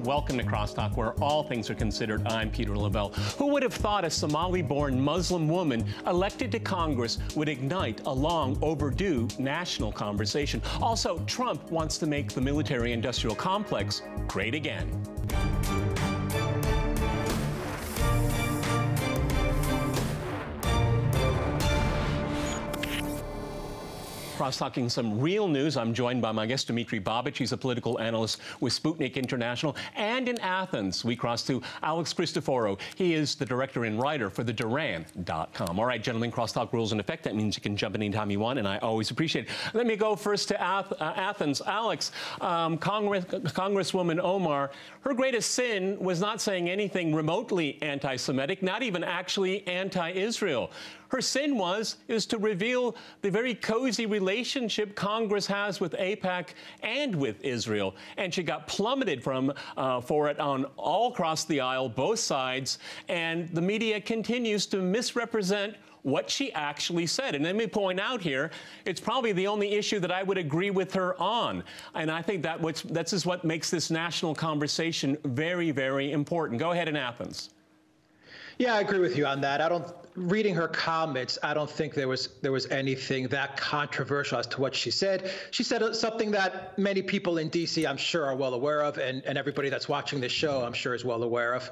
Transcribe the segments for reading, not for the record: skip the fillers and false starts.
Welcome to Crosstalk, where all things are considered. I'm Peter Lavelle. Who would have thought a Somali-born Muslim woman elected to Congress would ignite a long overdue national conversation? Also, Trump wants to make the military-industrial complex great again. Cross-talking some real news. I'm joined by my guest, Dmitry Babich. He's a political analyst with Sputnik International. And in Athens, we cross to Alex Christoforou. He is the director and writer for the Duran.com. All right, gentlemen, crosstalk rules in effect. That means you can jump in anytime you want, and I always appreciate it. Let me go first to Athens. Alex, Congresswoman Omar, her greatest sin was not saying anything remotely anti-Semitic, not even actually anti-Israel. Her sin is to reveal the very cozy relationship Congress has with AIPAC and with Israel. And she got plummeted for it on all across the aisle, both sides. And the media continues to misrepresent what she actually said. And let me point out here, it's probably the only issue that I would agree with her on. And I think that's just what makes this national conversation very, very important. Go ahead in Athens. Yeah, I agree with you on that. Reading her comments, I don't think there was anything that controversial as to what she said. She said something that many people in D.C., I'm sure, are well aware of, and everybody that's watching this show, I'm sure, is well aware of.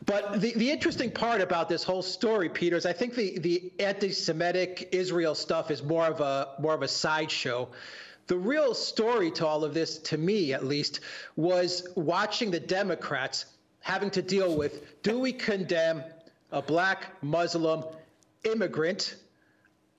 But the interesting part about this whole story, Peter, is I think the anti-Semitic Israel stuff is more of a sideshow. The real story to all of this, to me at least, was watching the Democrats having to deal with, do we condemn a black Muslim immigrant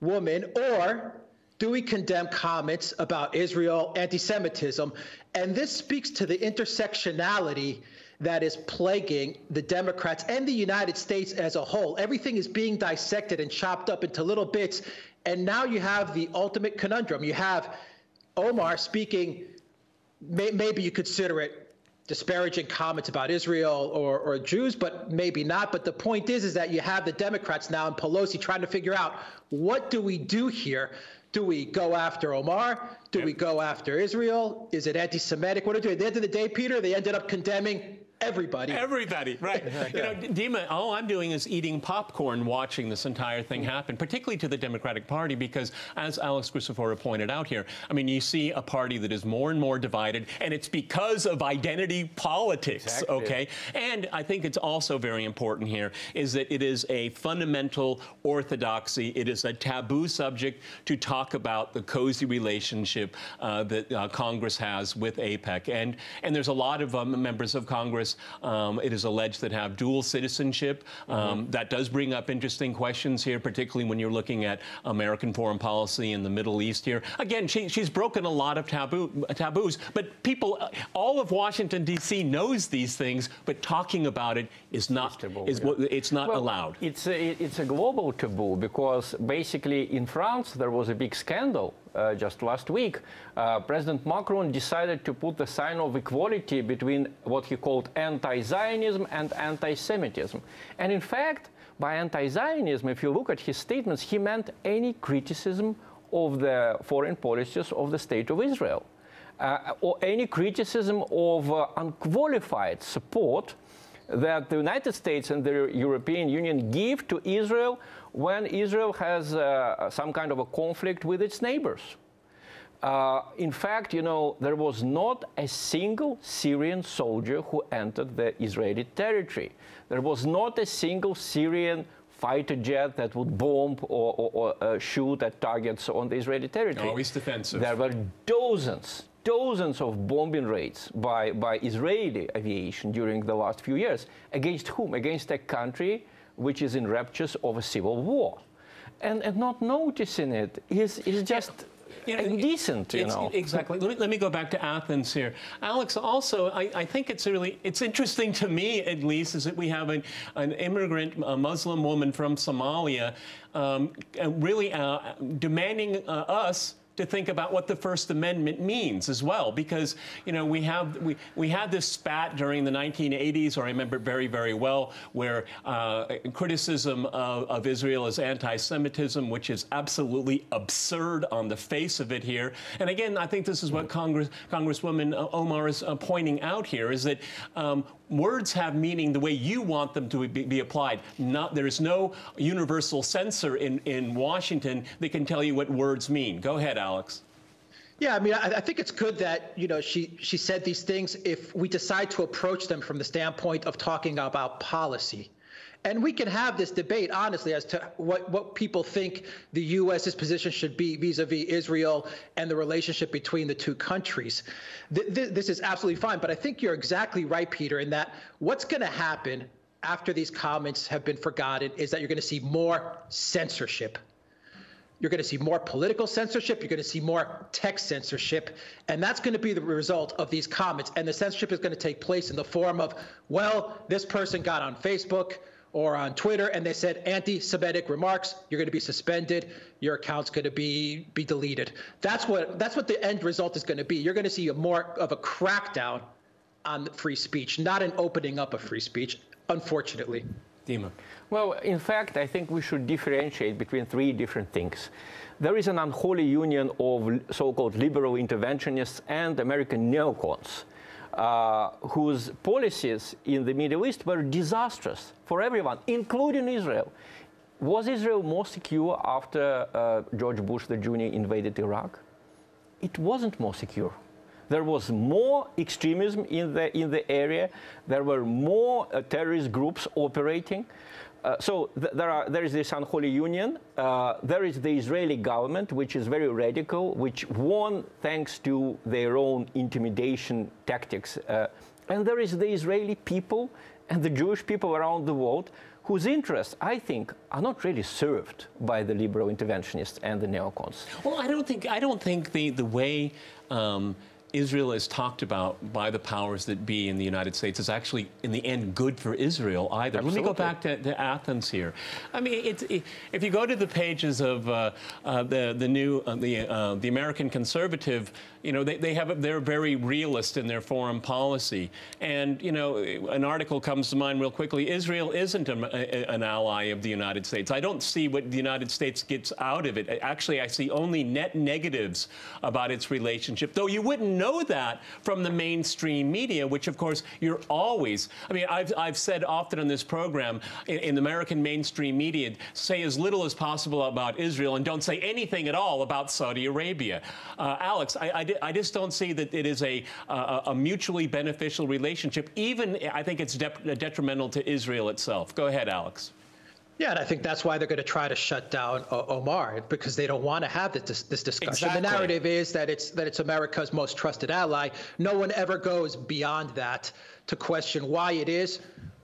woman, or do we condemn comments about Israel, anti-Semitism? And this speaks to the intersectionality that is plaguing the Democrats and the United States as a whole. Everything is being dissected and chopped up into little bits. And now you have the ultimate conundrum. You have Omar speaking, maybe you consider it disparaging comments about Israel or Jews, but maybe not. But the point is that you have the Democrats now and Pelosi trying to figure out, what do we do here? Do we go after Omar? Do we go after Israel? Is it anti-Semitic? What do we do? At the end of the day, Peter, they ended up condemning everybody. Everybody, right. You know, Dima, all I'm doing is eating popcorn watching this entire thing happen, particularly to the Democratic Party, because as Alex Christoforou pointed out here, I mean, you see a party that is more and more divided, and it's because of identity politics, exactly. Okay? And I think it's also very important here is that it is a fundamental orthodoxy. It is a taboo subject to talk about the cozy relationship that Congress has with AIPAC. And there's a lot of members of Congress, it is alleged, that have dual citizenship. That does bring up interesting questions here, particularly when you're looking at American foreign policy in the Middle East here. Again, she's broken a lot of taboos, but people, all of Washington, D.C. knows these things, but talking about it is not, it's not allowed. It's a global taboo, because basically in France there was a big scandal just last week. President Macron decided to put the sign of equality between what he called anti-Zionism and anti-Semitism. And in fact, by anti-Zionism, if you look at his statements, he meant any criticism of the foreign policies of the State of Israel, or any criticism of unqualified support that the United States and the European Union give to Israel when Israel has some kind of a conflict with its neighbors. In fact, you know, there was not a single Syrian soldier who entered the Israeli territory. There was not a single Syrian fighter jet that would bomb or shoot at targets on the Israeli territory. Always defensive. There were dozens of bombing raids by Israeli aviation during the last few years. Against whom? Against a country which is in raptures of a civil war. And not noticing it is just indecent, you know. Exactly. Let me go back to Athens here. Alex, also, I think it's interesting to me, at least, is that we have an immigrant, a Muslim woman from Somalia, really demanding us to think about what the First Amendment means as well, because we had this spat during the 1980s, or I remember it very, very well, where criticism of Israel is anti-Semitism, which is absolutely absurd on the face of it here. And again, I think this is what Congresswoman Omar is pointing out here, is that words have meaning the way you want them to be applied. There is no universal censor in Washington that can tell you what words mean. Go ahead, Alex. Yeah, I mean, I think it's good that, she said these things if we decide to approach them from the standpoint of talking about policy. And we can have this debate, honestly, as to what people think the U.S.'s position should be vis-a-vis Israel and the relationship between the two countries. This is absolutely fine. But I think you're exactly right, Peter, in that what's going to happen after these comments have been forgotten is that you're going to see more censorship. You're going to see more political censorship. You're going to see more text censorship. And that's going to be the result of these comments. And the censorship is going to take place in the form of, well, this person got on Facebook or on Twitter, and they said anti-Semitic remarks, you're going to be suspended, your account's going to be deleted. That's what the end result is going to be. You're going to see more of a crackdown on free speech, not an opening up of free speech, unfortunately. Dima. Well, in fact, I think we should differentiate between three different things. There is an unholy union of so-called liberal interventionists and American neocons, whose policies in the Middle East were disastrous for everyone, including Israel. Was Israel more secure after George Bush the Jr. invaded Iraq? It wasn't more secure. There was more extremism in the area. There were more terrorist groups operating. So there is this unholy union. There is the Israeli government, which is very radical, which won thanks to their own intimidation tactics. And there is the Israeli people and the Jewish people around the world whose interests, I think, are not really served by the liberal interventionists and the neocons. Well, I don't think the way Israel is talked about by the powers that be in the United States is actually, in the end, good for Israel either. Absolutely. Let me go back to Athens here. I mean, if you go to the pages of the American Conservative, they're very realist in their foreign policy. And an article comes to mind real quickly. Israel isn't an ally of the United States. I don't see what the United States gets out of it. Actually, I see only net negatives about its relationship, though you wouldn't know that from the mainstream media, which, of course, you're always. I mean, I've said often on this program, in the American mainstream media, say as little as possible about Israel and don't say anything at all about Saudi Arabia. Alex, I just don't see that it is a mutually beneficial relationship. Even I think it's detrimental to Israel itself. Go ahead, Alex. Yeah, and I think that's why they're going to try to shut down Omar, because they don't want to have this discussion. Exactly. The narrative is that it's America's most trusted ally. No one ever goes beyond that to question why it is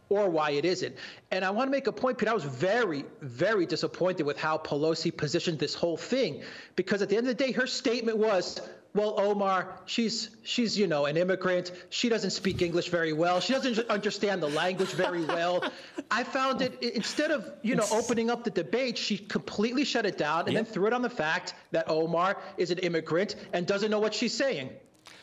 or why it isn't. And I want to make a point, Pete. I was very, very disappointed with how Pelosi positioned this whole thing, because at the end of the day, her statement was, well, Omar, she's an immigrant. She doesn't speak English very well. She doesn't understand the language very well. I found it, instead of, opening up the debate, she completely shut it down and then threw it on the fact that Omar is an immigrant and doesn't know what she's saying.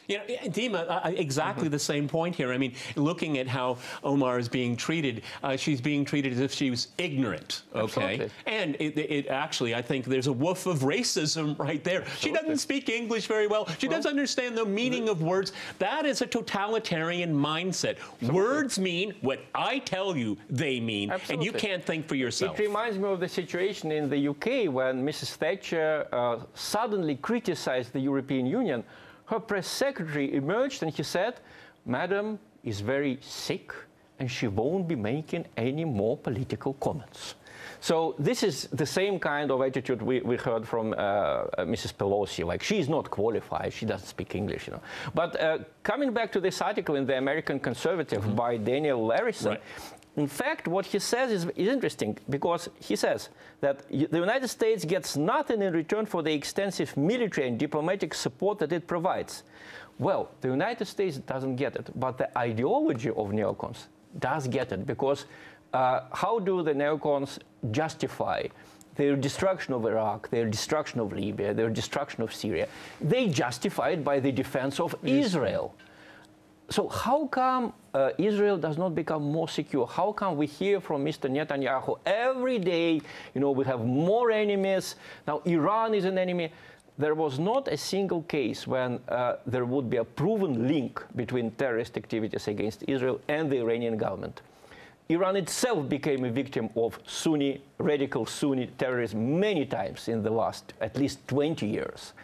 Dima, exactly the same point here. I mean, looking at how Omar is being treated, she's being treated as if she was ignorant, okay? Absolutely. And it actually, I think there's a woof of racism right there. Absolutely. She doesn't speak English very well. She doesn't understand the meaning of words. That is a totalitarian mindset. Absolutely. Words mean what I tell you they mean, Absolutely. and you can't think for yourself. It reminds me of the situation in the UK when Mrs. Thatcher suddenly criticized the European Union. Her press secretary emerged and he said, Madam is very sick and she won't be making any more political comments. So this is the same kind of attitude we heard from Mrs. Pelosi, like she's not qualified, she doesn't speak English, But coming back to this article in the American Conservative by Daniel Larison, right. In fact, what he says is interesting, because he says that the United States gets nothing in return for the extensive military and diplomatic support that it provides. Well, the United States doesn't get it, but the ideology of neocons does get it, because how do the neocons justify their destruction of Iraq, their destruction of Libya, their destruction of Syria, they justify it by the defense of Israel. So how come Israel does not become more secure? How come we hear from Mr. Netanyahu every day, we have more enemies, now Iran is an enemy. There was not a single case when there would be a proven link between terrorist activities against Israel and the Iranian government. Iran itself became a victim of radical Sunni terrorism many times in the last at least 20 years.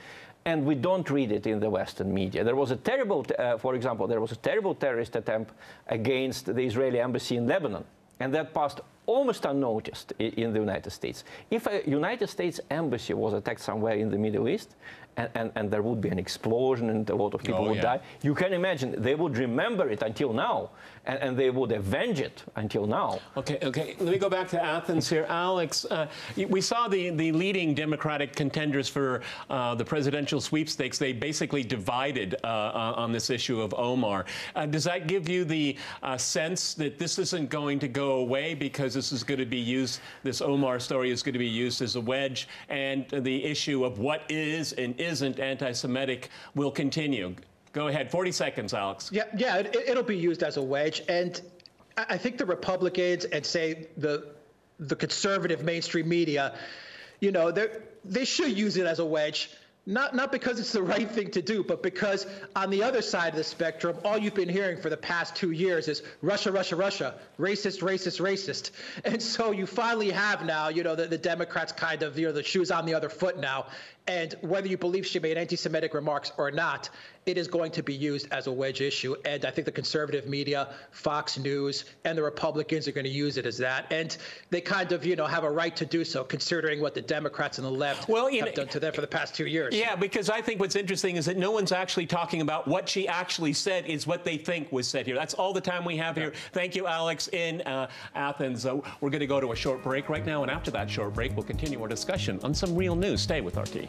And we don't read it in the Western media. There was a terrible, for example, there was a terrible terrorist attempt against the Israeli embassy in Lebanon. And that passed almost unnoticed in the United States. If a United States embassy was attacked somewhere in the Middle East, and there would be an explosion and a lot of people would die, you can imagine they would remember it until now, and they would avenge it until now. Okay. Let me go back to Athens here. Alex, we saw the leading Democratic contenders for the presidential sweepstakes. They basically divided on this issue of Omar. Does that give you the sense that this isn't going to go away because this is going to be used, this Omar story is going to be used as a wedge, and the issue of what is and isn't anti-Semitic will continue? Go ahead, 40 seconds, Alex. Yeah, it'll be used as a wedge, and I think the Republicans and say the conservative mainstream media, they should use it as a wedge. Not because it's the right thing to do, but because on the other side of the spectrum, all you've been hearing for the past 2 years is Russia, Russia, Russia, racist, racist, racist. And so you finally have now, the Democrats kind of, the shoes on the other foot now. And whether you believe she made anti-Semitic remarks or not, it is going to be used as a wedge issue. And I think the conservative media, Fox News, and the Republicans are going to use it as that. And they kind of, have a right to do so, considering what the Democrats and the left have done to them for the past 2 years. Yeah, because I think what's interesting is that no one's actually talking about what she actually said, is what they think was said here. That's all the time we have here. Thank you, Alex, in Athens. We're going to go to a short break right now, and after that short break, we'll continue our discussion on some real news. Stay with RT.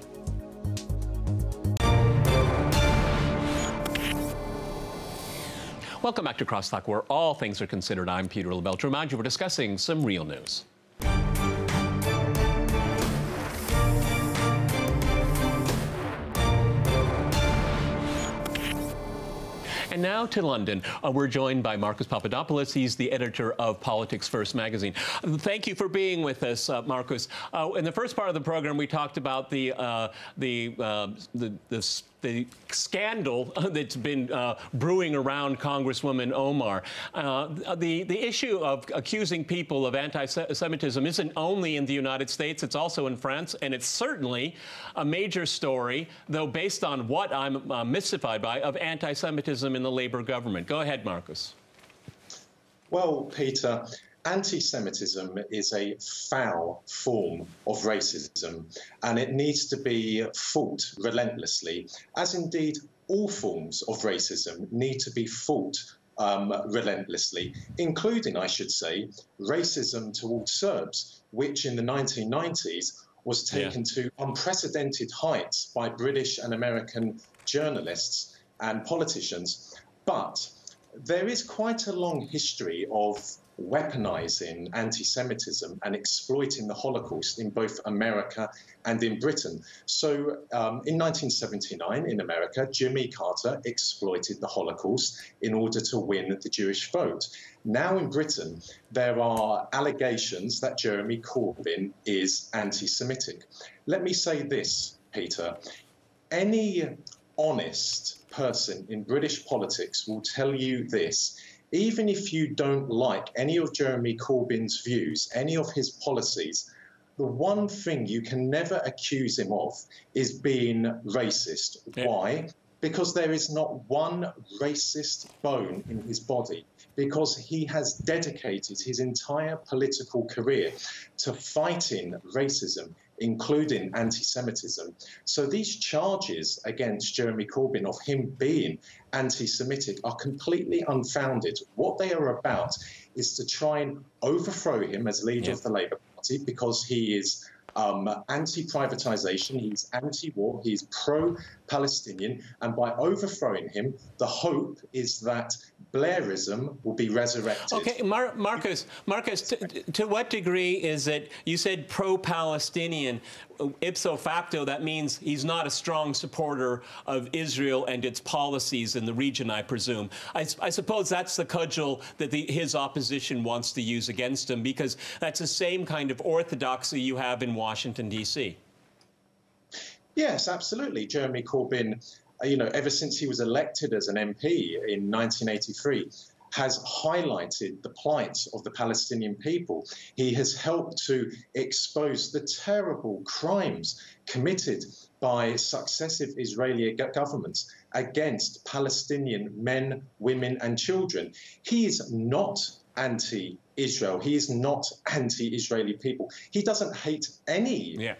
Welcome back to Crosstalk, where all things are considered. I'm Peter LaBelle. To remind you, we're discussing some real news. And now to London. We're joined by Marcus Papadopoulos. He's the editor of Politics First magazine. Thank you for being with us, Marcus. In the first part of the program, we talked about the scandal that's been brewing around Congresswoman Omar. The issue of accusing people of anti-Semitism isn't only in the United States, it's also in France, and it's certainly a major story, though based on what I'm mystified by, of anti-Semitism in the Labour government. Go ahead, Marcus. Well, Peter, anti-Semitism is a foul form of racism, and it needs to be fought relentlessly, as indeed all forms of racism need to be fought relentlessly, including, I should say, racism towards Serbs, which in the 1990s was taken to unprecedented heights by British and American journalists and politicians. But there is quite a long history of weaponizing anti-Semitism and exploiting the Holocaust in both America and in Britain. So in 1979 in America, Jimmy Carter exploited the Holocaust in order to win the Jewish vote. Now in Britain, there are allegations that Jeremy Corbyn is anti-Semitic. Let me say this, Peter. Any honest person in British politics will tell you this. Even if you don't like any of Jeremy Corbyn's views, any of his policies, the one thing you can never accuse him of is being racist. Yeah. Why? Because there is not one racist bone in his body, because he has dedicated his entire political career to fighting racism, including anti-Semitism. So these charges against Jeremy Corbyn of him being anti-Semitic are completely unfounded. What they are about is to try and overthrow him as leader of the Labour Party, because he is anti-privatisation, he's anti-war, he's pro-Palestinian, and by overthrowing him, the hope is that Blairism will be resurrected. Okay, Marcus, to what degree is it, you said pro-Palestinian, ipso facto, that means he's not a strong supporter of Israel and its policies in the region, I presume. I suppose that's the cudgel that his opposition wants to use against him, because that's the same kind of orthodoxy you have in Washington, D.C. Yes, absolutely. Jeremy Corbyn, you know, ever since he was elected as an MP in 1983, has highlighted the plight of the Palestinian people. He has helped to expose the terrible crimes committed by successive Israeli governments against Palestinian men, women, and children. He is not anti-Israel. He is not anti-Israeli people. He doesn't hate any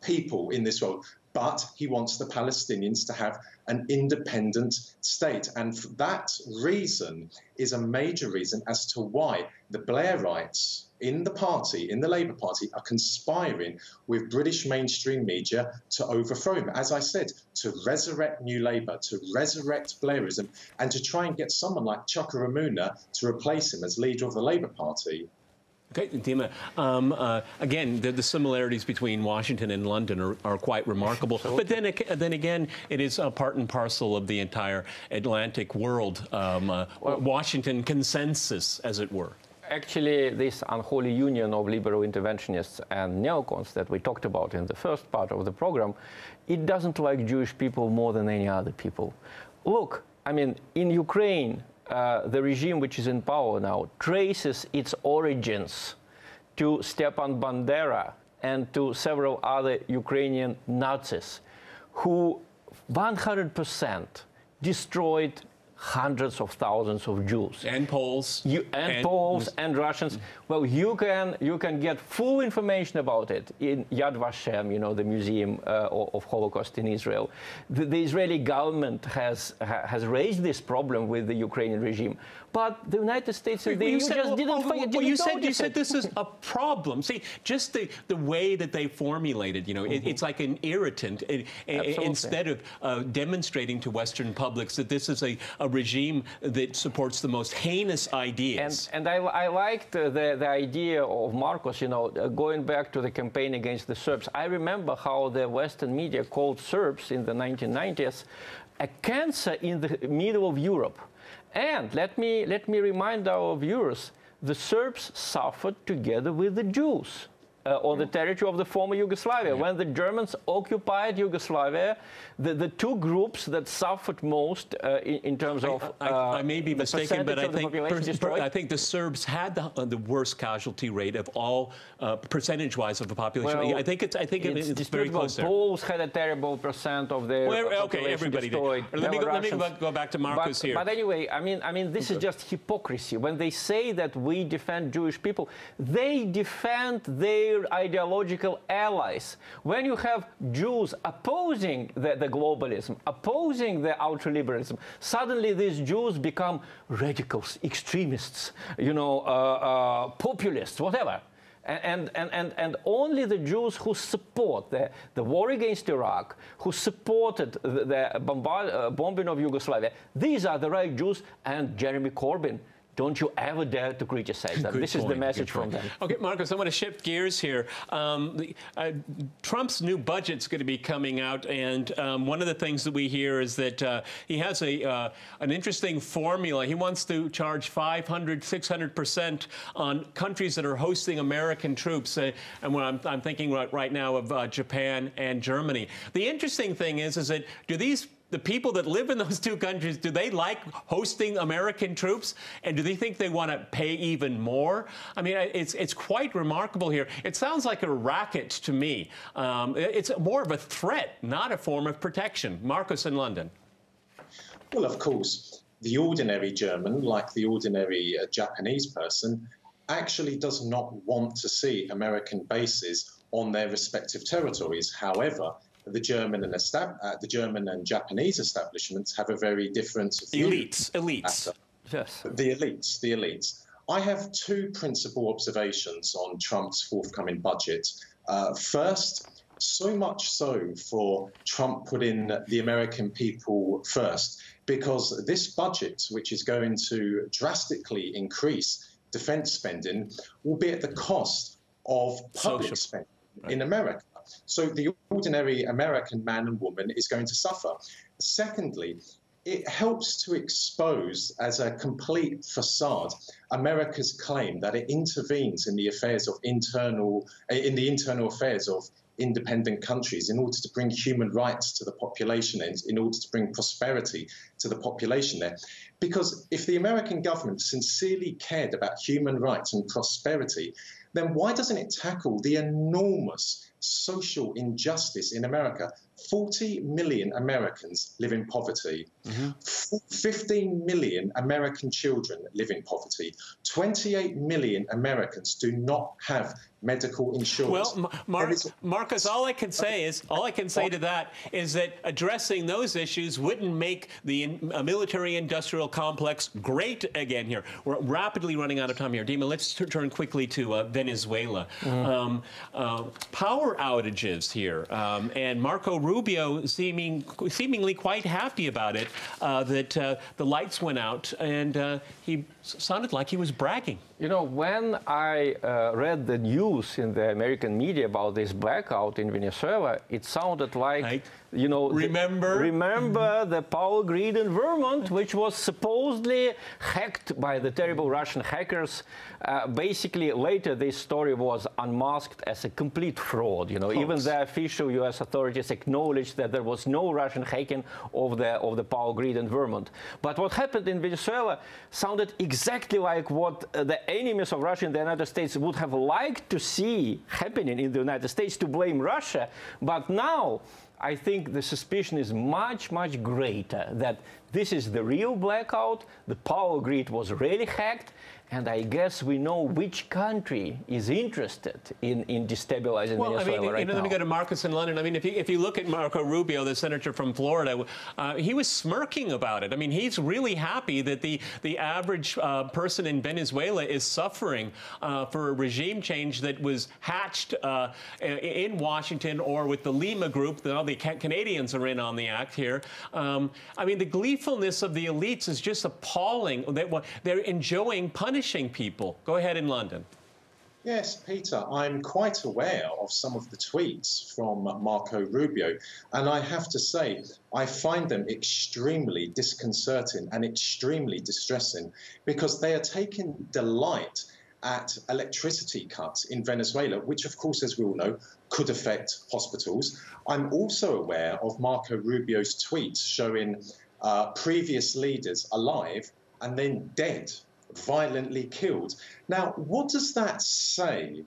people in this world, but he wants the Palestinians to have an independent state. And that reason is a major reason as to why the Blairites in the party, in the Labour Party, are conspiring with British mainstream media to overthrow him. As I said, to resurrect New Labour, to resurrect Blairism, and to try and get someone like Chuka Umunna to replace him as leader of the Labour Party. Okay, Dima, again, the similarities between Washington and London are quite remarkable. But then again, it is a part and parcel of the entire Atlantic world, Washington consensus, as it were. Actually, this unholy union of liberal interventionists and neocons that we talked about in the first part of the program, it doesn't like Jewish people more than any other people. Look, I mean, in Ukraine, the regime which is in power now traces its origins to Stepan Bandera and to several other Ukrainian Nazis who 100% destroyed hundreds of thousands of Jews. And Poles. Poles and Russians. Well, you can get full information about it in Yad Vashem, you know, the Museum of Holocaust in Israel. The Israeli government has raised this problem with the Ukrainian regime. But the United States and the EU just didn't you said this is a problem. See, just the way that they formulated, you know, it's like an irritant. Instead of demonstrating to Western publics that this is a regime that supports the most heinous ideas. And I liked the idea of Marcus, you know, going back to the campaign against the Serbs. I remember how the Western media called Serbs in the 1990s a cancer in the middle of Europe. And let me remind our viewers, the Serbs suffered together with the Jews on the territory of the former Yugoslavia. When the Germans occupied Yugoslavia, the two groups that suffered most in terms of I may be mistaken, but I think the Serbs had the worst casualty rate of all percentage-wise of the population. Well, I think it's very close there. Poles had a terrible percent of their population everybody destroyed. did. Let me go back to Marcus here. But anyway, I mean, this is just hypocrisy. When they say that we defend Jewish people, they defend their ideological allies. When you have Jews opposing the globalism, opposing the ultraliberalism, suddenly these Jews become radicals, extremists, you know, populists, whatever. And only the Jews who support the war against Iraq, who supported the bombing of Yugoslavia, these are the right Jews. And Jeremy Corbyn, don't you ever dare to criticize them. This is the message from them. Okay, Marcus, I want to shift gears here. Trump's new budget's going to be coming out, and one of the things that we hear is that he has an interesting formula. He wants to charge 500, 600% on countries that are hosting American troops. And when I'm thinking right now of Japan and Germany. The interesting thing is that the people that live in those two countries, do they like hosting American troops? And do they think they want to pay even more? I mean, it's quite remarkable here. It sounds like a racket to me. It's more of a threat, not a form of protection. Marcus in London. Well, of course, the ordinary German, like the ordinary Japanese person, actually does not want to see American bases on their respective territories. However, the German and Japanese establishments have a very different view. Elites. Yes. The elites. I have two principal observations on Trump's forthcoming budget. First, so much so for Trump putting the American people first, because this budget, which is going to drastically increase defense spending, will be at the cost of public spending in America. So the ordinary American man and woman is going to suffer. Secondly, it helps to expose as a complete facade America's claim that it intervenes in the affairs of internal affairs of independent countries in order to bring human rights to the population and in order to bring prosperity to the population there. Because if the American government sincerely cared about human rights and prosperity, then why doesn't it tackle the enormous social injustice in America? 40 million Americans live in poverty. 15 million American children live in poverty. 28 million Americans do not have medical insurance. Well, Marcus, all I can say to that is that addressing those issues wouldn't make the military-industrial complex great again here. We're rapidly running out of time here. Dima, let's turn quickly to Venezuela. Power outages here, and Marco Rubio seemingly quite happy about it, that the lights went out, and he sounded like he was bragging. You know, when I read the news in the American media about this blackout in Venezuela, it sounded like, you know, remember the power grid in Vermont, which was supposedly hacked by the terrible Russian hackers. Basically, later this story was unmasked as a complete fraud. You know, even the official U.S. authorities acknowledged that there was no Russian hacking of the power grid in Vermont. But what happened in Venezuela sounded exactly like what the enemies of Russia in the United States would have liked to see happening in the United States, to blame Russia. But now I think the suspicion is much, much greater that this is the real blackout, the power grid was really hacked, and I guess we know which country is interested in destabilizing Venezuela right now. Let me go to Marcus in London. I mean, if you look at Marco Rubio, the senator from Florida, he was smirking about it. I mean, he's really happy that the average person in Venezuela is suffering for a regime change that was hatched in Washington or with the Lima group. The Canadians are in on the act here. I mean, the gleefulness of the elites is just appalling. They're enjoying punishing people. Go ahead in London. Yes, Peter, I'm quite aware of some of the tweets from Marco Rubio, and I have to say, I find them extremely disconcerting and extremely distressing, because they are taking delight at electricity cuts in Venezuela, which, of course, as we all know, could affect hospitals. I'm also aware of Marco Rubio's tweets showing previous leaders alive and then dead, violently killed. Now, what does that say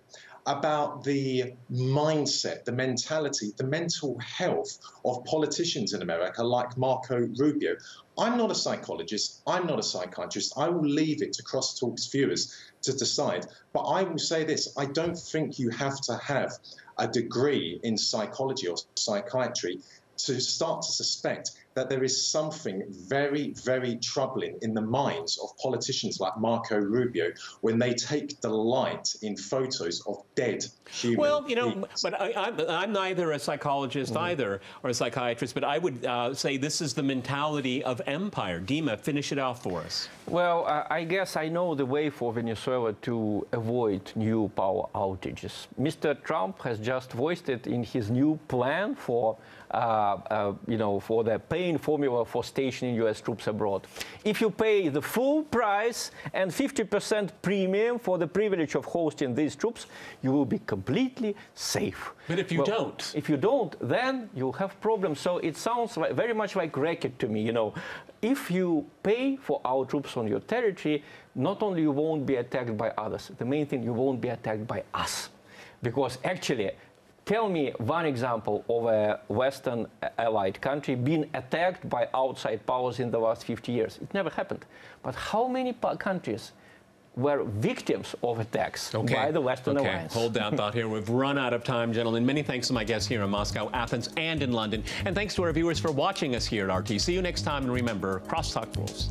about the mindset, the mentality, the mental health of politicians in America like Marco Rubio? I'm not a psychologist. I'm not a psychiatrist. I will leave it to Crosstalk's viewers to decide. But I will say this. I don't think you have to have a degree in psychology or psychiatry to start to suspect that there is something very, very troubling in the minds of politicians like Marco Rubio when they take delight in photos of dead human Well, you know, beings. but I'm neither a psychologist either or a psychiatrist, but I would say this is the mentality of empire. Dima, finish it off for us. Well, I guess I know the way for Venezuela to avoid new power outages. Mr. Trump has just voiced it in his new plan for, you know, for the paying formula for stationing U.S. troops abroad. If you pay the full price and 50% premium for the privilege of hosting these troops, you will be completely safe. But if you don't? If you don't, then you'll have problems. So it sounds like, very much like racket to me, you know. If you pay for our troops on your territory, not only you won't be attacked by others, the main thing, you won't be attacked by us. Because actually, tell me one example of a Western allied country being attacked by outside powers in the last 50 years. It never happened. But how many countries were victims of attacks by the Western alliance? Hold that thought here. We've run out of time, gentlemen. Many thanks to my guests here in Moscow, Athens, and in London. And thanks to our viewers for watching us here at RT. See you next time, and remember, Crosstalk rules.